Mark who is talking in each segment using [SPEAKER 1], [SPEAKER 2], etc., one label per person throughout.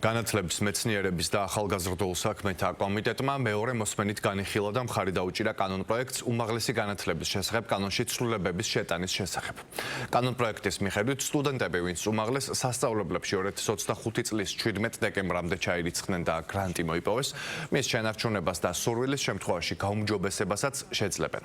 [SPEAKER 1] განათლების მეცნიერების და ახალგაზრდულ საქმეთა კომიტეტმა მეორე მოსმენით განიხილა და მხარი დაუჭირა კანონპროექტს უმაღლესი განათლების შესახებ კანონში ცვლილებების შეტანის შესახებ. კანონპროექტის მიხედვით სტუდენტები, ვინც უმაღლეს სასწავლებლებში 2025 წლის 17 დეკემბრამდე ჩაირიცხნენ და გრანტი მოიპოვეს, მის შენარჩუნებას და სურვილის შემთხვევაში გაუმჯობესებასაც შეძლებენ.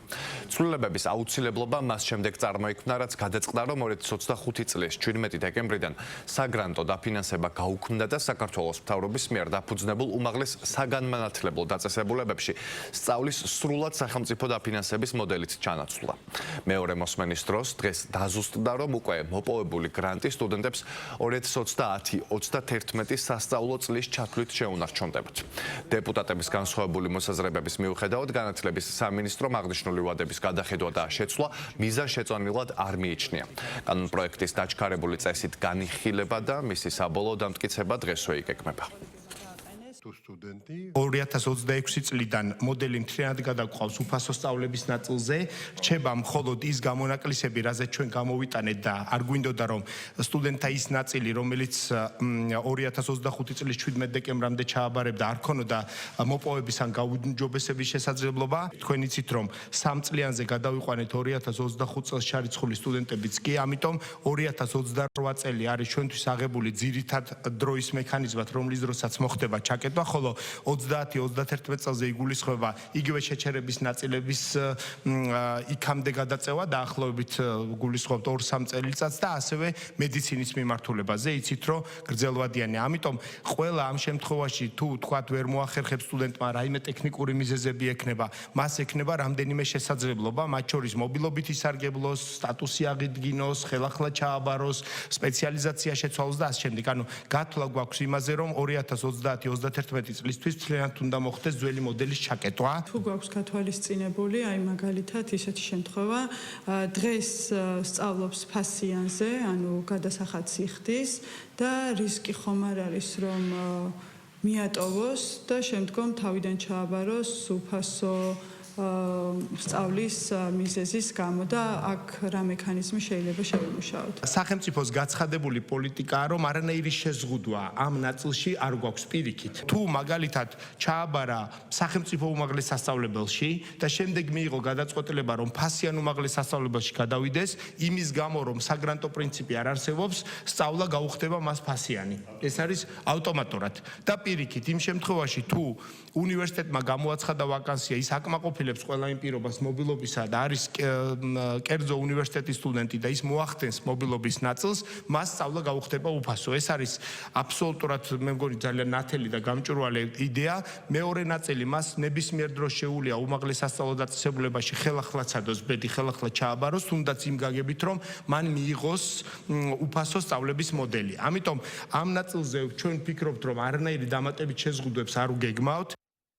[SPEAKER 1] ცვლილებების აუცილებლობა მას შემდეგ წარმოიქმნა, რაც გადაწყდა, რომ 2025 წლის 17 დეკემბრიდან საგრანტო დაფინანსება გაუქმდა და საქართველოს მთავრობის მიერ დაფუძნებულ უმაღლეს საგანმანათლებლო დაწესებულებებში სწავლის სრულად სახელმწიფო დაფინანსების მოდელით ჩანაცვლა. მეორე მოსმენის დროს დღეს დაზუსტდა, რომ უკვე მოპოვებული გრანტი სტუდენტებს 2020-21 სასწავლო წლის ჩათვლით შეუნარჩუნდებათ. დეპუტატების განსხვავებული მოსაზრებების მიუხედავად განათლების სამინისტრომ აღნიშნული ვადების გადახედვა და შეცვლა მიზანშეწონილად არ მიიჩნია. კანონპროექტის დაჩქარებული წესით განიხილება და მისი საბოლოო დამტკიცება დღესვე იკეკმება.
[SPEAKER 2] 2026 წლიდან მოდელი მთლიანად გადაგვყავს უფასო სწავლების ნაწილზე, რჩება მხოლოდ ის გამონაკლისები, რაზეც ჩვენ გამოვიტანეთ და არ გვინდოდა რომ სტუდენტთა ის ნაწილი, რომელიც 2025 წლის 17 დეკემბრამდე ჩააბარებდა, არ ქონოდა მოპოვების ან გაუმჯობესების შესაძლებლობა. თქვენ იცით რომ 3 წლიანზე გადავიყვანეთ 2025 წელს ჩარიცხული სტუდენტებიც კი, ამიტომ 2028 წელი არის ჩვენთვის აღებული ძირითად დროის მექანიზმად, რომლის დროსაც მოხდება ჩაკეტვა, ხოლო 30-31 წელზე იგულისხმება იგივე შეჩერების ნაწილების იქამდე გადაწევა დაახლოებით გულისხმობთ 2-3 წელიწადს და ასევე მედიცინის მიმართულებაზე იცით რომ გრძელვადიანია. ამიტომ ყველა ამ შემთხვევაში თუ თქვათ ვერ მოახერხებს სტუდენტმა რაიმე ტექნიკური მიზეზები ექნება, მას ექნება რამდენიმე შესაძლებლობა, მათ შორის მობილობით ისარგებლოს, სტატუსი აღიდგინოს, ხელახლა ჩააბაროს, სპეციალიზაცია შეცვალოს და ასე შემდეგ. ანუ გათვლა გვაქვს იმაზე რომ 2030-31 წლისთვის მთლიანად უნდა მოხდეს ძველი მოდელის ჩაკეტვა.
[SPEAKER 3] თუ გვაქვს გათვალისწინებული, აი მაგალითად ისეთი შემთხვევა, დღეს სწავლობს ფასიანზე, ანუ გადასახადს იხდის და რისკი ხომ არ არის რომ მიატოვოს და შემდგომ თავიდან ჩააბაროს უფასო სწავლის მიზეზის გამო და აქ რა მექანიზმი შეიძლება შევიმუშაოთ.
[SPEAKER 2] სახელმწიფოს გაცხადებული პოლიტიკაა, რომ არანაირი შეზღუდვა ამ ნაწილში არ გვაქვს პირიქით. თუ მაგალითად ჩააბარა სახელმწიფო უმაღლეს სასწავლებელში და შემდეგ მიიღო გადაწყვეტილება, რომ ფასიან უმაღლეს სასწავლებელში გადავიდეს, იმის გამო, რომ საგრანტო პრინციპი არ არსებობს, სწავლა გაუხდება მას ფასიანი. ეს არის ავტომატურად. და პირიქით, იმ შემთხვევაში, თუ უნივერსიტეტმა გამოაცხადა ვაკანსია, ის აკმაყოფილებს ყველა იმ პირობას მობილობისა და არის კერძო უნივერსიტეტის სტუდენტი და ის მოახდენს მობილობის ნაწილს, მას სწავლა გაუხდება უფასო. ეს არის აბსოლუტურად მე მგონი ძალიან ნათელი და გამჭვირვალე იდეა. მეორე ნაწილი მას ნებისმიერ დროს შეუძლია უმაღლეს სასწავლო დაწესებულებაში ხელახლაცადოს ბედი, ხელახლა ჩააბაროს, თუნდაც იმ გაგებით რომ მან მიიღოს უფასო სწავლების მოდელი. ამიტომ ამ ნაწილზე ჩვენ ვფიქრობთ რომ არანაირი დამატებით შეზღუდვებს არ უგეგმავთ.